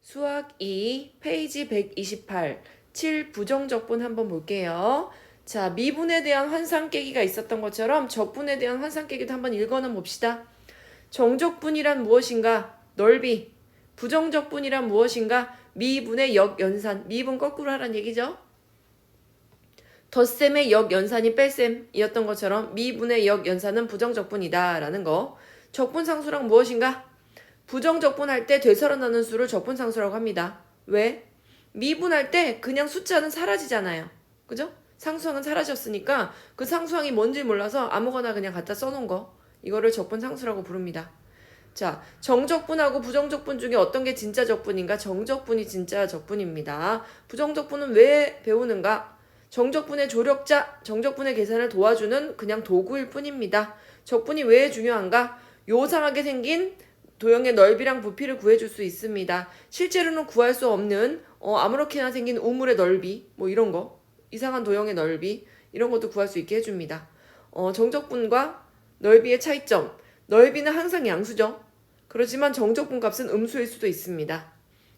수학 2, 페이지 128, 7 부정적분 한번 볼게요. 자, 미분에 대한 환상 깨기가 있었던 것처럼 적분에 대한 환상 깨기도 한번 읽어는 봅시다. 정적분이란 무엇인가? 넓이. 부정적분이란 무엇인가? 미분의 역연산. 미분 거꾸로 하란 얘기죠. 덧셈의 역연산이 뺄셈이었던 것처럼 미분의 역연산은 부정적분이다 라는 거. 적분상수랑 무엇인가? 부정적분할 때 되살아나는 수를 적분상수라고 합니다. 왜? 미분할 때 그냥 숫자는 사라지잖아요. 그죠? 상수항은 사라졌으니까 그 상수항이 뭔지 몰라서 아무거나 그냥 갖다 써놓은 거. 이거를 적분상수라고 부릅니다. 자, 정적분하고 부정적분 중에 어떤 게 진짜 적분인가? 정적분이 진짜 적분입니다. 부정적분은 왜 배우는가? 정적분의 조력자, 정적분의 계산을 도와주는 그냥 도구일 뿐입니다. 적분이 왜 중요한가? 요상하게 생긴 도형의 넓이랑 부피를 구해줄 수 있습니다. 실제로는 구할 수 없는 아무렇게나 생긴 우물의 넓이 뭐 이런 거, 이상한 도형의 넓이 이런 것도 구할 수 있게 해줍니다. 정적분과 넓이의 차이점. 넓이는 항상 양수죠. 그렇지만 정적분 값은 음수일 수도 있습니다.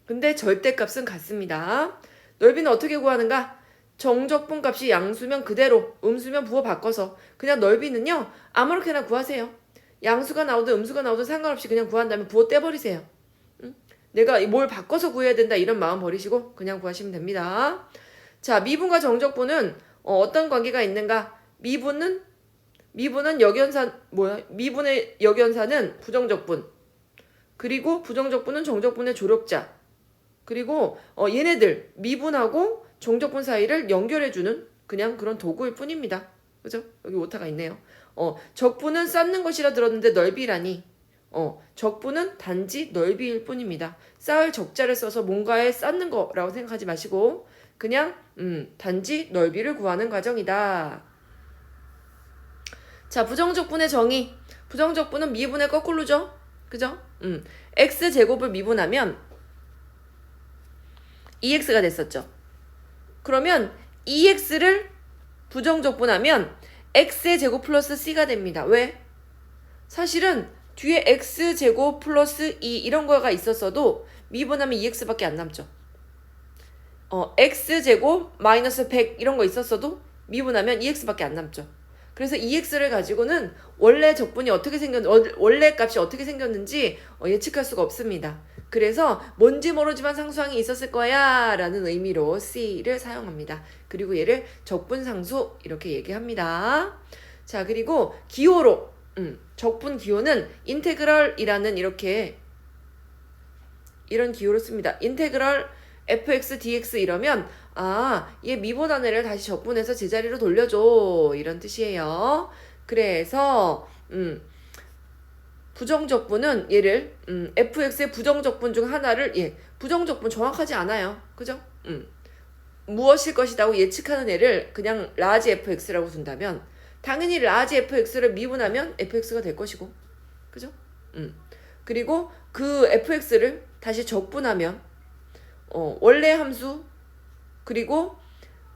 근데 절대값은 같습니다. 넓이는 어떻게 구하는가? 정적분 값이 양수면 그대로, 음수면 부호 바꿔서 그냥 넓이는요 아무렇게나 구하세요. 양수가 나오든 음수가 나오든 상관없이 그냥 구한 다음에 부호 떼버리세요. 응? 내가 뭘 바꿔서 구해야 된다 이런 마음 버리시고 그냥 구하시면 됩니다. 자, 미분과 정적분은 어떤 관계가 있는가? 미분은 역연산 미분의 역연산은 부정적분. 그리고 부정적분은 정적분의 조력자. 그리고 얘네들 미분하고 정적분 사이를 연결해주는 그냥 그런 도구일 뿐입니다. 그죠? 여기 오타가 있네요. 적분은 쌓는 것이라 들었는데 넓이라니. 적분은 단지 넓이일 뿐입니다. 쌓을 적자를 써서 뭔가에 쌓는 거라고 생각하지 마시고 그냥 단지 넓이를 구하는 과정이다. 자, 부정적분의 정의. 부정적분은 미분의 거꾸로죠. 그죠? x제곱을 미분하면 2x가 됐었죠. 그러면 2x를 부정적분하면 x의 제곱 플러스 c가 됩니다. 왜? 사실은 뒤에 x제곱 플러스 2 이런 거가 있었어도 미분하면 2x밖에 안 남죠. x제곱 마이너스 100 이런 거 있었어도 미분하면 2x밖에 안 남죠. 그래서 2x를 가지고는 원래 적분이 어떻게 원래 값이 어떻게 생겼는지 예측할 수가 없습니다. 그래서 뭔지 모르지만 상수항이 있었을 거야 라는 의미로 C를 사용합니다. 그리고 얘를 적분상수 이렇게 얘기합니다. 자, 그리고 기호로 적분 기호는 인테그럴이라는 이런 기호를 씁니다. 인테그럴 fx dx 이러면 얘 미분한 애를 다시 적분해서 제자리로 돌려줘 이런 뜻이에요. 그래서 부정적분은 얘를 fx의 부정적분 중 하나를 부정적분 정확하지 않아요. 그죠? 무엇일 것이라고 예측하는 애를 그냥 라지 fx라고 둔다면 당연히 라지 fx를 미분하면 fx가 될 것이고 그죠? 그리고 그 fx를 다시 적분하면 원래 함수 그리고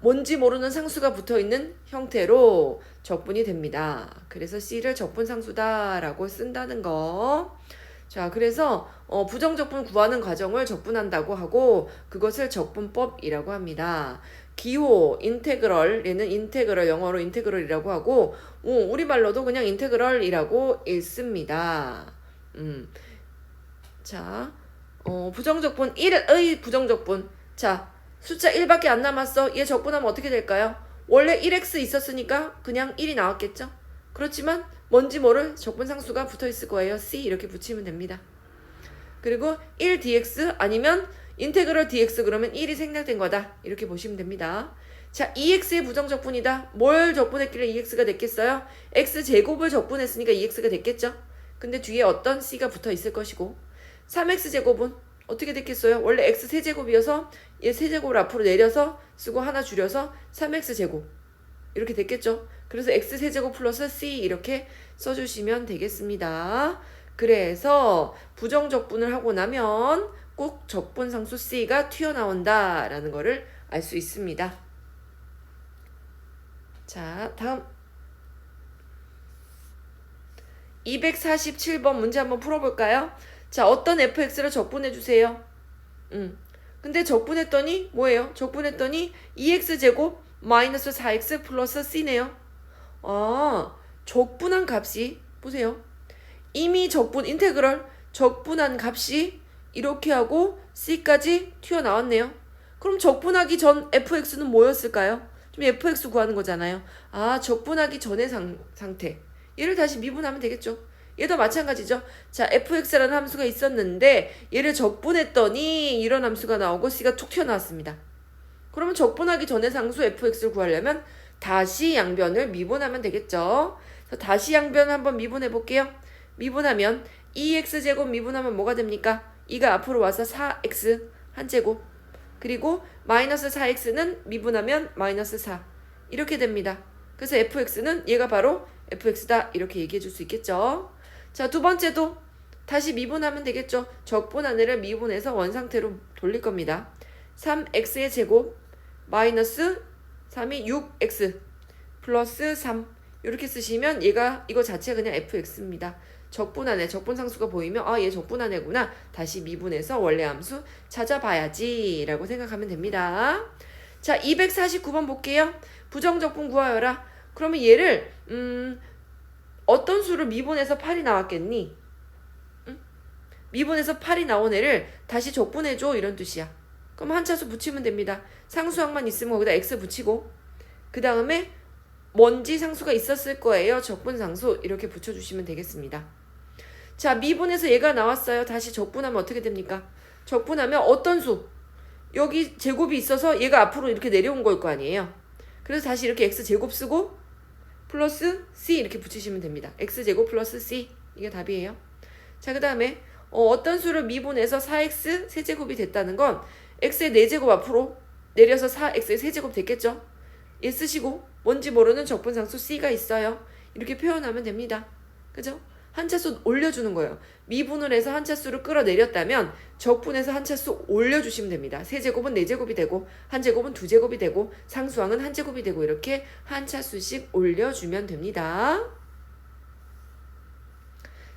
뭔지 모르는 상수가 붙어있는 형태로 적분이 됩니다. 그래서 C를 적분상수다라고 쓴다는 거. 자, 그래서 부정적분 구하는 과정을 적분한다고 하고 그것을 적분법이라고 합니다. 기호, 인테그럴, 얘는 인테그럴, 영어로 인테그럴이라고 하고 우리말로도 그냥 인테그럴이라고 읽습니다. 자, 부정적분 1의 부정적분. 자, 숫자 1밖에 안 남았어. 얘 적분하면 어떻게 될까요? 원래 1x 있었으니까 그냥 1이 나왔겠죠? 그렇지만 뭔지 모를 적분상수가 붙어있을 거예요. C 이렇게 붙이면 됩니다. 그리고 1dx 아니면 인테그럴 dx 그러면 1이 생략된 거다. 이렇게 보시면 됩니다. 자, 2x의 부정적분이다. 뭘 적분했길래 2x가 됐겠어요? x제곱을 적분했으니까 2x가 됐겠죠? 근데 뒤에 어떤 c가 붙어있을 것이고 3x제곱은 어떻게 됐겠어요? 원래 x 세제곱이어서 얘 세제곱을 앞으로 내려서 쓰고 하나 줄여서 3x제곱 이렇게 됐겠죠? 그래서 x 세제곱 플러스 c 이렇게 써주시면 되겠습니다. 그래서 부정적분을 하고 나면 꼭 적분상수 c가 튀어나온다 라는 거를 알 수 있습니다. 자, 다음 247번 문제 한번 풀어볼까요? 자, 어떤 fx를 적분해주세요. 근데 적분했더니 뭐예요? 적분했더니 2x제곱 마이너스 4x 플러스 c네요. 아, 적분한 값이 보세요. 이미 인테그럴 적분한 값이 이렇게 하고 c까지 튀어나왔네요. 그럼 적분하기 전 fx는 뭐였을까요? 좀 fx 구하는 거잖아요. 아, 적분하기 전의 상태. 얘를 다시 미분하면 되겠죠. 얘도 마찬가지죠. 자, fx라는 함수가 있었는데 얘를 적분했더니 이런 함수가 나오고 c가 툭 튀어나왔습니다. 그러면 적분하기 전의 상수 fx를 구하려면 다시 양변을 미분하면 되겠죠. 그래서 다시 양변을 한번 미분해 볼게요. 미분하면 2x제곱 미분하면 뭐가 됩니까? 2가 앞으로 와서 4x 한제곱, 그리고 마이너스 4x는 미분하면 마이너스 4 이렇게 됩니다. 그래서 fx는 얘가 바로 fx다 이렇게 얘기해 줄 수 있겠죠. 자, 두 번째도 다시 미분하면 되겠죠. 적분한 애를 미분해서 원상태로 돌릴 겁니다. 3x의 제곱 마이너스 3이 6x 플러스 3 이렇게 쓰시면 얘가 이거 자체가 그냥 fx입니다. 적분한 애, 적분상수가 보이면 아, 얘 적분한 애구나. 다시 미분해서 원래 함수 찾아봐야지 라고 생각하면 됩니다. 자, 249번 볼게요. 부정적분 구하여라. 그러면 얘를 어떤 수를 미분해서 8이 나왔겠니? 미분해서 8이 나온 애를 다시 적분해줘 이런 뜻이야. 그럼 한차수 붙이면 됩니다. 상수항만 있으면 거기다 x 붙이고, 그 다음에 뭔지 상수가 있었을 거예요. 적분상수 이렇게 붙여주시면 되겠습니다. 자, 미분해서 얘가 나왔어요. 다시 적분하면 어떻게 됩니까? 적분하면 어떤 수? 여기 제곱이 있어서 얘가 앞으로 이렇게 내려온 걸 거 아니에요. 그래서 다시 이렇게 x제곱 쓰고 플러스 c 이렇게 붙이시면 됩니다. x제곱 플러스 c 이게 답이에요. 자, 그 다음에 어떤 수를 미분해서 4x 세제곱이 됐다는 건 x의 4제곱 앞으로 내려서 4x의 세제곱 됐겠죠? 얘 쓰시고 뭔지 모르는 적분상수 c가 있어요. 이렇게 표현하면 됩니다. 그죠? 한차수 올려주는 거예요. 미분을 해서 한차수를 끌어내렸다면 적분해서 한차수 올려주시면 됩니다. 세제곱은 4제곱이 되고 한제곱은 2제곱이 되고 상수항은 한제곱이 되고 이렇게 한차수씩 올려주면 됩니다.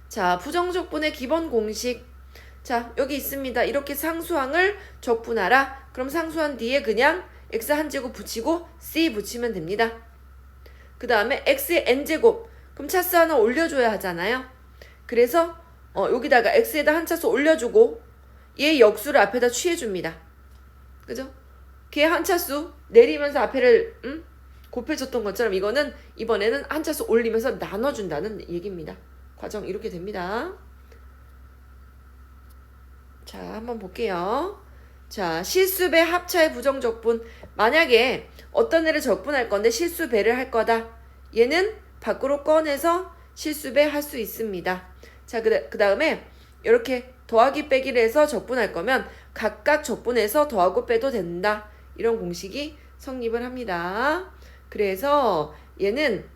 자, 부정적분의 기본 공식. 자, 여기 있습니다. 이렇게 상수항을 적분하라. 그럼 상수항 뒤에 그냥 x 한제곱 붙이고 c 붙이면 됩니다. 그 다음에 x의 n제곱. 그럼 차수 하나 올려줘야 하잖아요. 그래서 여기다가 x에다 한 차수 올려주고 얘 역수를 앞에다 취해줍니다. 그죠? 걔 한 차수 내리면서 앞에를 곱해줬던 것처럼 이거는 이번에는 한 차수 올리면서 나눠준다는 얘기입니다. 과정 이렇게 됩니다. 자, 한번 볼게요. 자, 실수배 합차의 부정적분. 만약에 어떤 애를 적분할 건데 실수배를 할 거다. 얘는 밖으로 꺼내서 실수배 할 수 있습니다. 자, 그 다음에 이렇게 더하기 빼기를 해서 적분할 거면 각각 적분해서 더하고 빼도 된다. 이런 공식이 성립을 합니다. 그래서 얘는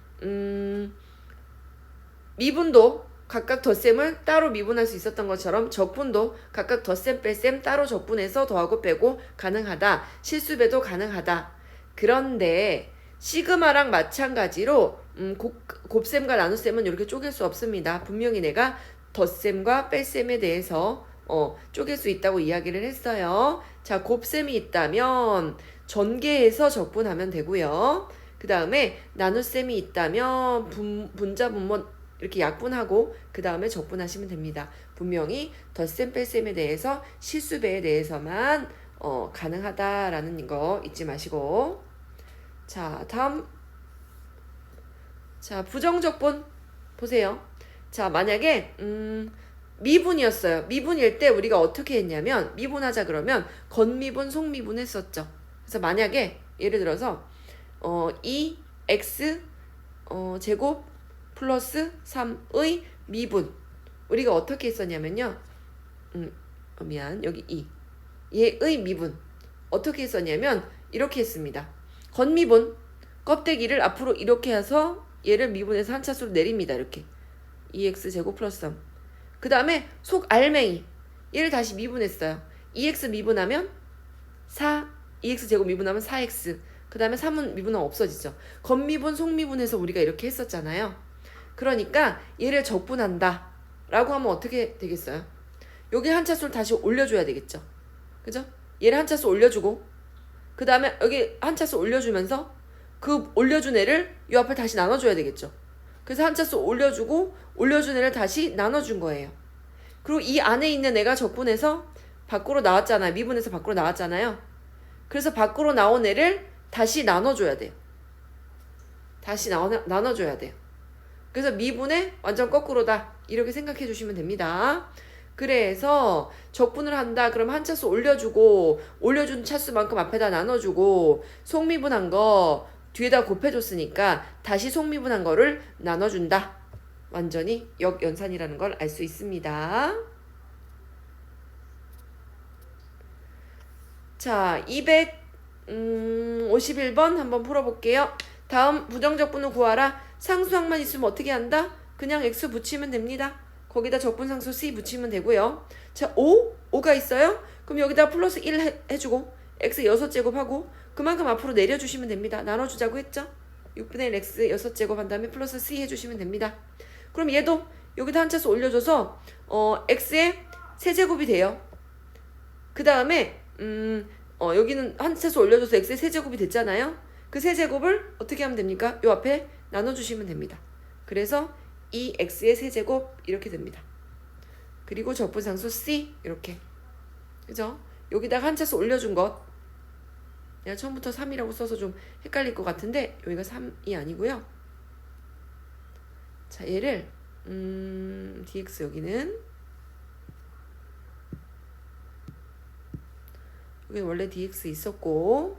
미분도 각각 덧셈을 따로 미분할 수 있었던 것처럼 적분도 각각 덧셈 뺄셈 따로 적분해서 더하고 빼고 가능하다. 실수배도 가능하다. 그런데 시그마랑 마찬가지로 곱셈과 나눗셈은 이렇게 쪼갤 수 없습니다. 분명히 내가 덧셈과 뺄셈에 대해서 쪼갤 수 있다고 이야기를 했어요. 자, 곱셈이 있다면 전개해서 적분하면 되고요. 그 다음에 나눗셈이 있다면 분자 분모 이렇게 약분하고 그 다음에 적분하시면 됩니다. 분명히 덧셈 뺄셈에 대해서 실수배에 대해서만 가능하다라는 거 잊지 마시고. 자, 다음. 자, 부정적분 보세요. 자, 만약에 미분이었어요. 미분일 때 우리가 어떻게 했냐면 미분하자 그러면 건미분, 속미분 했었죠. 그래서 만약에 예를 들어서 2x 제곱 플러스 3의 미분 우리가 어떻게 했었냐면요. 여기 2 얘의 미분 어떻게 했었냐면 이렇게 했습니다. 건미분 껍데기를 앞으로 이렇게 해서 얘를 미분해서 한 차수로 내립니다. 이렇게 2x 제곱 플러스 3. 그 다음에 속 알맹이 얘를 다시 미분했어요. 2x 미분하면 4 2x 제곱 미분하면 4x 그 다음에 3은 미분하면 없어지죠. 건미분 속미분해서 우리가 이렇게 했었잖아요. 그러니까 얘를 적분한다 라고 하면 어떻게 되겠어요? 여기 한 차수를 다시 올려줘야 되겠죠. 그죠? 얘를 한 차수 올려주고 그 다음에 여기 한 차수 올려주면서 그 올려준 애를 이 앞에 다시 나눠줘야 되겠죠. 그래서 한 차수 올려주고 올려준 애를 다시 나눠준 거예요. 그리고 이 안에 있는 애가 적분해서 밖으로 나왔잖아요. 미분해서 밖으로 나왔잖아요. 그래서 밖으로 나온 애를 다시 나눠줘야 돼요. 다시 나눠줘야 돼요. 그래서 미분의 완전 거꾸로다. 이렇게 생각해 주시면 됩니다. 그래서 적분을 한다. 그럼 한 차수 올려주고 올려준 차수만큼 앞에다 나눠주고 속미분한 거 뒤에다 곱해줬으니까 다시 속미분한 거를 나눠준다. 완전히 역연산이라는 걸 알 수 있습니다. 자, 251번 한번 풀어볼게요. 다음 부정적분을 구하라. 상수항만 있으면 어떻게 한다? 그냥 x 붙이면 됩니다. 거기다 적분상수 c 붙이면 되고요. 자, 5가 있어요? 그럼 여기다 플러스 1 해주고 x 6제곱 하고 그만큼 앞으로 내려주시면 됩니다. 나눠주자고 했죠? 6분의 1 x 6제곱 한 다음에 플러스 c 해주시면 됩니다. 그럼 얘도 여기다 한 차수 올려줘서 x의 세제곱이 돼요. 그 다음에 여기는 한 차수 올려줘서 x의 세제곱이 됐잖아요. 그 세제곱을 어떻게 하면 됩니까? 요 앞에 나눠주시면 됩니다. 그래서 2x의 세제곱 이렇게 됩니다. 그리고 적분상수 c 이렇게. 그죠? 여기다가 한 차수 올려준 것. 내가 처음부터 3이라고 써서 좀 헷갈릴 것 같은데 여기가 3이 아니고요. 자, 얘를 dx 여기는 여기 원래 dx 있었고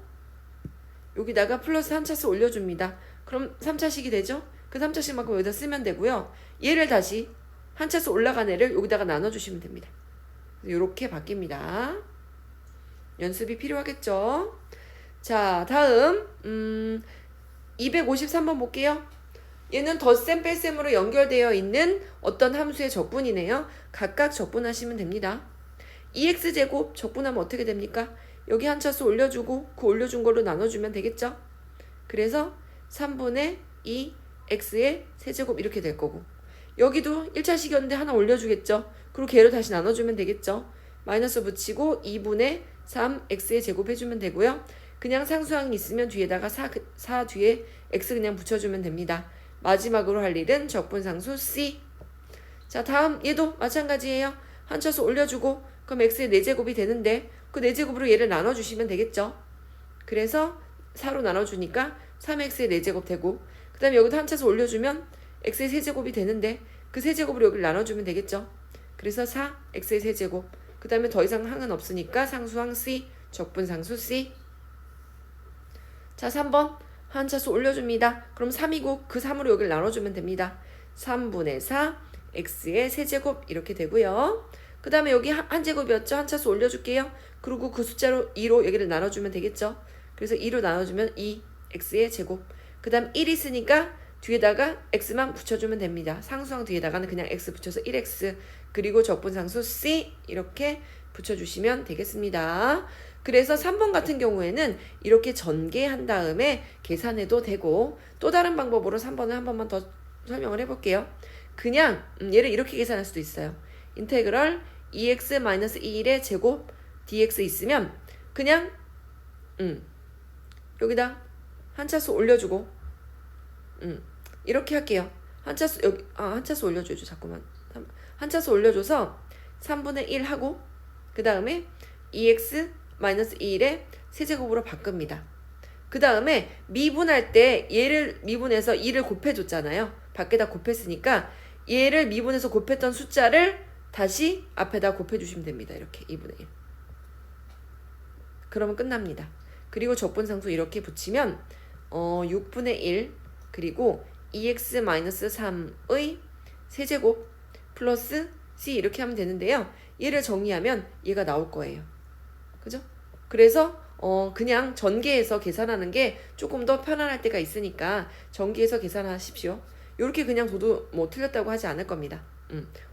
여기다가 플러스 한 차수 올려줍니다. 그럼 3차식이 되죠? 그 3차식만큼 여기다 쓰면 되고요. 얘를 다시 한 차수 올라간 애를 여기다가 나눠주시면 됩니다. 이렇게 바뀝니다. 연습이 필요하겠죠? 자, 다음 253번 볼게요. 얘는 덧셈 뺄셈으로 연결되어 있는 어떤 함수의 적분이네요. 각각 적분하시면 됩니다. 2x제곱 적분하면 어떻게 됩니까? 여기 한 차수 올려주고 그 올려준 걸로 나눠주면 되겠죠? 그래서 3분의 2x의 세제곱 이렇게 될 거고 여기도 1차식이었는데 하나 올려주겠죠? 그리고 걔로 다시 나눠주면 되겠죠? 마이너스 붙이고 2분의 3x의 제곱 해주면 되고요. 그냥 상수항이 있으면 뒤에다가 4 뒤에 x 그냥 붙여주면 됩니다. 마지막으로 할 일은 적분상수 c. 자, 다음 얘도 마찬가지예요. 한 차수 올려주고 그럼 x의 4제곱이 되는데 그 4제곱으로 얘를 나눠주시면 되겠죠. 그래서 4로 나눠주니까 3x의 4제곱 되고 그 다음에 여기도 한 차수 올려주면 x의 세제곱이 되는데 그 세제곱으로 여기를 나눠주면 되겠죠. 그래서 4x의 세제곱 그 다음에 더 이상 항은 없으니까 상수항 c 적분상수 c. 자, 3번 한 차수 올려줍니다. 그럼 3이고 그 3으로 여기를 나눠주면 됩니다. 3분의 4 x의 세제곱 이렇게 되고요. 그 다음에 여기 한 제곱이었죠? 한 차수 올려줄게요. 그리고 그 숫자로 2로 여기를 나눠주면 되겠죠? 그래서 2로 나눠주면 2x의 제곱. 그 다음 1 있으니까 뒤에다가 x만 붙여주면 됩니다. 상수항 뒤에다가는 그냥 x 붙여서 1x 그리고 적분상수 c 이렇게 붙여주시면 되겠습니다. 그래서 3번 같은 경우에는 이렇게 전개한 다음에 계산해도 되고 또 다른 방법으로 3번을 한 번만 더 설명을 해볼게요. 그냥 얘를 이렇게 계산할 수도 있어요. 인테그럴 2x-2일의 제곱 dx 있으면 그냥 여기다 한 차수 올려주고 이렇게 할게요. 한 차수 여기 한 차수 올려줘야죠. 자꾸만 한 차수 올려줘서 3분의 1 하고 그 다음에 2x-2일의 세제곱으로 바꿉니다. 그 다음에 미분할 때 얘를 미분해서 2를 곱해줬잖아요. 밖에다 곱했으니까 얘를 미분해서 곱했던 숫자를 다시 앞에다 곱해주시면 됩니다. 이렇게 2분의 1. 그러면 끝납니다. 그리고 적분상수 이렇게 붙이면 6분의 1 그리고 2x-3의 세제곱 플러스 c 이렇게 하면 되는데요. 얘를 정리하면 얘가 나올 거예요. 그죠? 그래서 그냥 전개해서 계산하는 게 조금 더 편안할 때가 있으니까 전개해서 계산하십시오. 이렇게 그냥 둬도 뭐 틀렸다고 하지 않을 겁니다.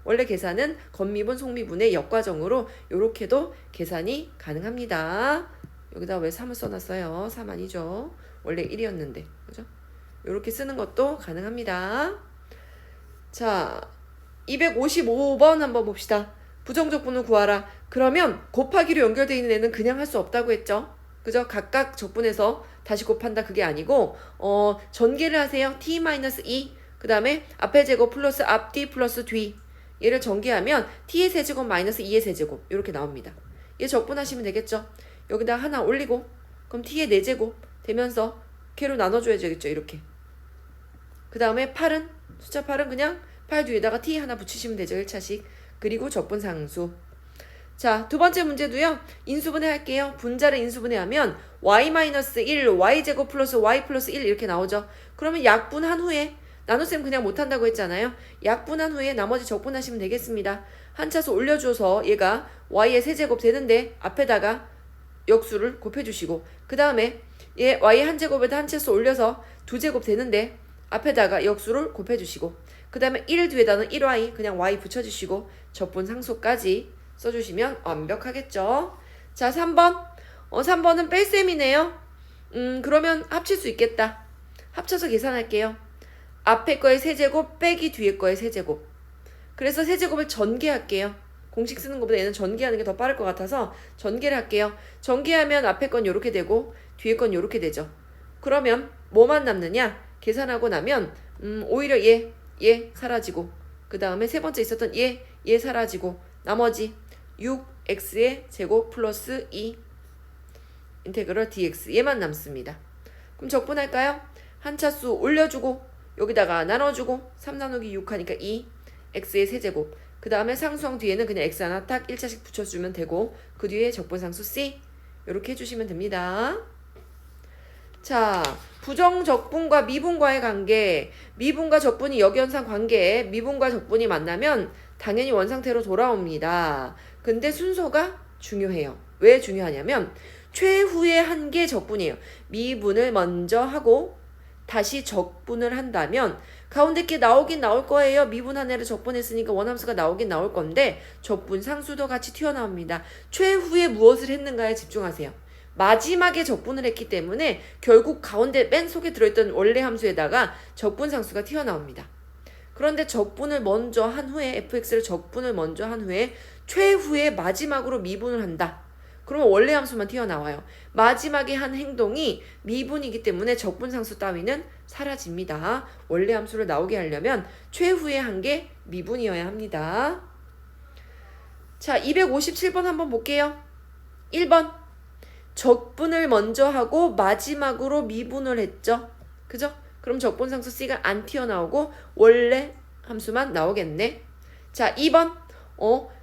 원래 계산은 건미분, 속미분의 역과정으로 이렇게도 계산이 가능합니다. 여기다 왜 3을 써놨어요? 3 아니죠? 원래 1이었는데. 그죠? 이렇게 쓰는 것도 가능합니다. 자, 255번 한번 봅시다. 부정적분을 구하라. 그러면 곱하기로 연결되어 있는 애는 그냥 할 수 없다고 했죠. 그죠? 각각 적분해서 다시 곱한다 그게 아니고 전개를 하세요. t-2 그 다음에 앞의 제곱 플러스 앞뒤 플러스 뒤 얘를 전개하면 t의 세제곱 마이너스 2의 세제곱 이렇게 나옵니다. 얘 적분하시면 되겠죠. 여기다 하나 올리고 그럼 t의 4제곱 되면서 걔로 나눠줘야 되겠죠. 이렇게. 그 다음에 8은 숫자 8은 그냥 8 뒤에다가 t 하나 붙이시면 되죠. 1차식. 그리고 적분상수. 자, 두 번째 문제도요. 인수분해 할게요. 분자를 인수분해하면 y-1 y제곱 플러스 y 플러스 1 이렇게 나오죠. 그러면 약분한 후에 나눗셈 그냥 못한다고 했잖아요. 약분한 후에 나머지 적분하시면 되겠습니다. 한 차수 올려줘서 얘가 y의 세제곱 되는데 앞에다가 역수를 곱해주시고 그 다음에 얘 y 한 제곱에다 한 차수 올려서 2제곱 되는데 앞에다가 역수를 곱해주시고 그 다음에 1 뒤에다는 1y 그냥 y 붙여주시고 적분상수까지 써주시면 완벽하겠죠. 자 3번 3번은 뺄셈이네요. 그러면 합칠 수 있겠다. 합쳐서 계산할게요. 앞에 거의 세제곱 빼기 뒤에 거의 세제곱. 그래서 세제곱을 전개할게요. 공식 쓰는 것보다 얘는 전개하는 게 더 빠를 것 같아서 전개를 할게요. 전개하면 앞에 건 요렇게 되고 뒤에 건 요렇게 되죠. 그러면 뭐만 남느냐? 계산하고 나면 오히려 얘 사라지고 그 다음에 세 번째 있었던 얘 사라지고 나머지 6x의 제곱 플러스 2 인테그럴 dx 얘만 남습니다. 그럼 적분할까요? 한 차수 올려주고 여기다가 나눠주고 3 나누기 6 하니까 2 x의 세제곱 그 다음에 상수항 뒤에는 그냥 x 하나 딱 1차씩 붙여주면 되고 그 뒤에 적분상수 c 이렇게 해주시면 됩니다. 자, 부정적분과 미분과의 관계 미분과 적분이 역연상 관계에 미분과 적분이 만나면 당연히 원상태로 돌아옵니다. 근데 순서가 중요해요. 왜 중요하냐면 최후의 한 개 적분이에요. 미분을 먼저 하고 다시 적분을 한다면 가운데 게 나오긴 나올 거예요. 미분 한 애를 적분했으니까 원함수가 나오긴 나올 건데 적분 상수도 같이 튀어나옵니다. 최후에 무엇을 했는가에 집중하세요. 마지막에 적분을 했기 때문에 결국 가운데 맨 속에 들어있던 원래 함수에다가 적분 상수가 튀어나옵니다. 그런데 적분을 먼저 한 후에 fx를 적분을 먼저 한 후에 최후에 마지막으로 미분을 한다. 그러면 원래 함수만 튀어나와요. 마지막에 한 행동이 미분이기 때문에 적분상수 따위는 사라집니다. 원래 함수를 나오게 하려면 최후에 한 게 미분이어야 합니다. 자, 257번 한번 볼게요. 1번 적분을 먼저 하고 마지막으로 미분을 했죠. 그죠? 그럼 적분상수 C가 안 튀어나오고 원래 함수만 나오겠네. 자, 2번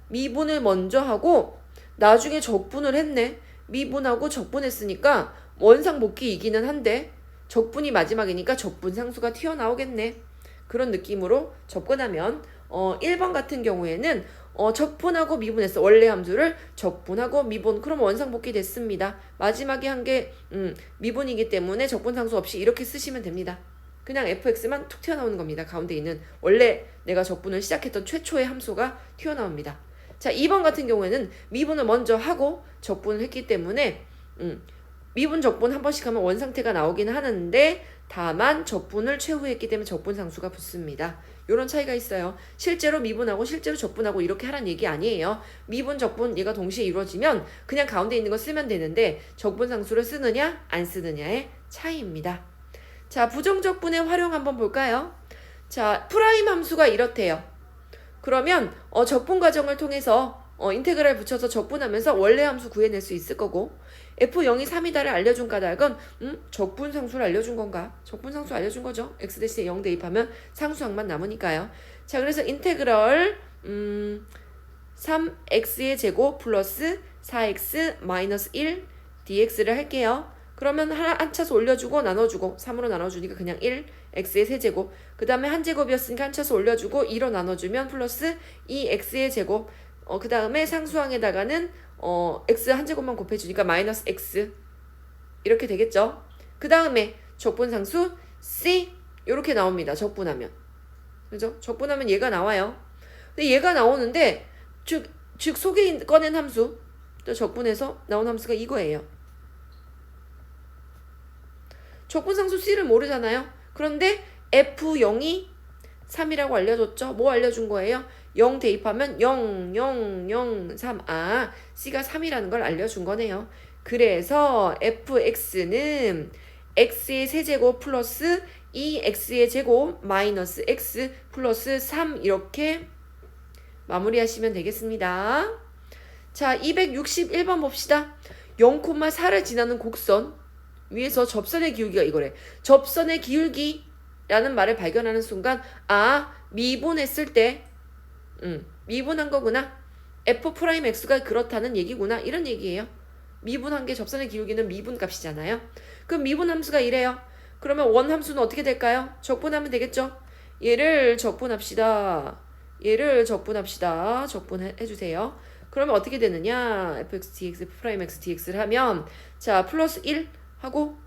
미분을 먼저 하고 나중에 적분을 했네. 미분하고 적분했으니까 원상복귀이기는 한데 적분이 마지막이니까 적분상수가 튀어나오겠네. 그런 느낌으로 접근하면 1번 같은 경우에는 적분하고 미분했어. 원래 함수를 적분하고 미분. 그럼 원상복귀 됐습니다. 마지막에 한 게 미분이기 때문에 적분상수 없이 이렇게 쓰시면 됩니다. 그냥 fx만 툭 튀어나오는 겁니다. 가운데 있는 원래 내가 적분을 시작했던 최초의 함수가 튀어나옵니다. 자, 2번 같은 경우에는 미분을 먼저 하고 적분을 했기 때문에 미분 적분 한 번씩 하면 원상태가 나오긴 하는데 다만 적분을 최후에 했기 때문에 적분상수가 붙습니다. 이런 차이가 있어요. 실제로 미분하고 실제로 적분하고 이렇게 하라는 얘기 아니에요. 미분, 적분 얘가 동시에 이루어지면 그냥 가운데 있는 거 쓰면 되는데 적분상수를 쓰느냐 안 쓰느냐의 차이입니다. 자, 부정적분의 활용 한번 볼까요? 자, 프라임 함수가 이렇대요. 그러면 적분 과정을 통해서 인테그랄 붙여서 적분하면서 원래 함수 구해낼 수 있을 거고 f0이 3이다를 알려준 까닭은 적분상수를 알려준 건가? 적분상수 알려준 거죠. x-에 0 대입하면 상수항만 남으니까요. 자, 그래서 인테그럴 3x의 제곱 플러스 4x 마이너스 1 dx를 할게요. 그러면 한 차수 올려주고 나눠주고 3으로 나눠주니까 그냥 1 x의 세제곱 그 다음에 한 제곱이었으니까 한 차수 올려주고 2로 나눠주면 플러스 2x의 제곱 그 다음에 상수항에다가는 x 한 제곱만 곱해주니까 마이너스 x 이렇게 되겠죠. 그 다음에 적분상수 c 이렇게 나옵니다. 적분하면 그죠? 적분하면 얘가 나와요. 근데 얘가 나오는데 즉 속에 꺼낸 함수 또 적분해서 나온 함수가 이거예요. 적분상수 C를 모르잖아요. 그런데 F0이 3이라고 알려줬죠. 뭐 알려준 거예요? 0 대입하면 0, 0, 0, 3. 아, C가 3이라는 걸 알려준 거네요. 그래서 fx는 x의 세제곱 플러스 2x의 제곱 마이너스 x 플러스 3 이렇게 마무리하시면 되겠습니다. 자, 261번 봅시다. 0,4를 지나는 곡선 위에서 접선의 기울기가 이거래. 접선의 기울기라는 말을 발견하는 순간 미분했을 때 미분한 거구나. f'x가 그렇다는 얘기구나. 이런 얘기예요. 미분한 게 접선의 기울기는 미분값이잖아요. 그럼 미분함수가 이래요. 그러면 원함수는 어떻게 될까요? 적분하면 되겠죠. 얘를 적분합시다. 적분해주세요. 그러면 어떻게 되느냐? fx dx f'x dx를 하면 자 플러스 1 하고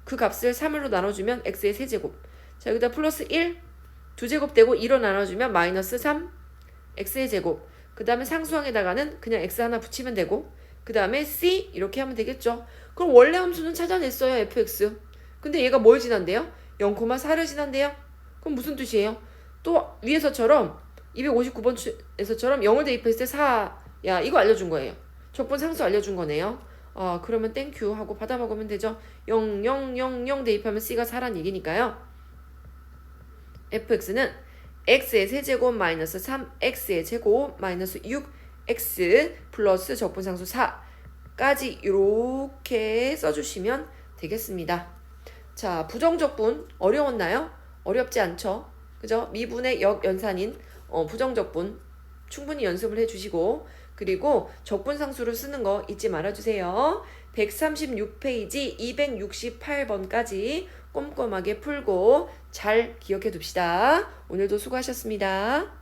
그 값을 3으로 나눠주면 x의 세제곱. 자 여기다 플러스 1 2제곱 되고 2로 나눠주면 마이너스 3 x의 제곱. 그 다음에 상수항에다가는 그냥 x 하나 붙이면 되고 그 다음에 c 이렇게 하면 되겠죠. 그럼 원래 함수는 찾아냈어요. fx. 근데 얘가 뭘 지난대요? 0,4를 지난대요. 그럼 무슨 뜻이에요? 또 위에서처럼 259번에서처럼 0을 대입했을 때 4. 야 이거 알려준 거예요. 적분 상수 알려준 거네요. 그러면 땡큐 하고 받아 먹으면 되죠. 0, 0, 0, 0 대입하면 c가 4란 얘기니까요. fx는 x의 세제곱 마이너스 3x의 제곱 마이너스 6x 플러스 적분상수 4까지 이렇게 써주시면 되겠습니다. 자, 부정적분 어려웠나요? 어렵지 않죠? 그죠? 미분의 역연산인 부정적분 충분히 연습을 해주시고 그리고 적분상수를 쓰는 거 잊지 말아주세요. 136페이지 268번까지 꼼꼼하게 풀고 잘 기억해 둡시다. 오늘도 수고하셨습니다.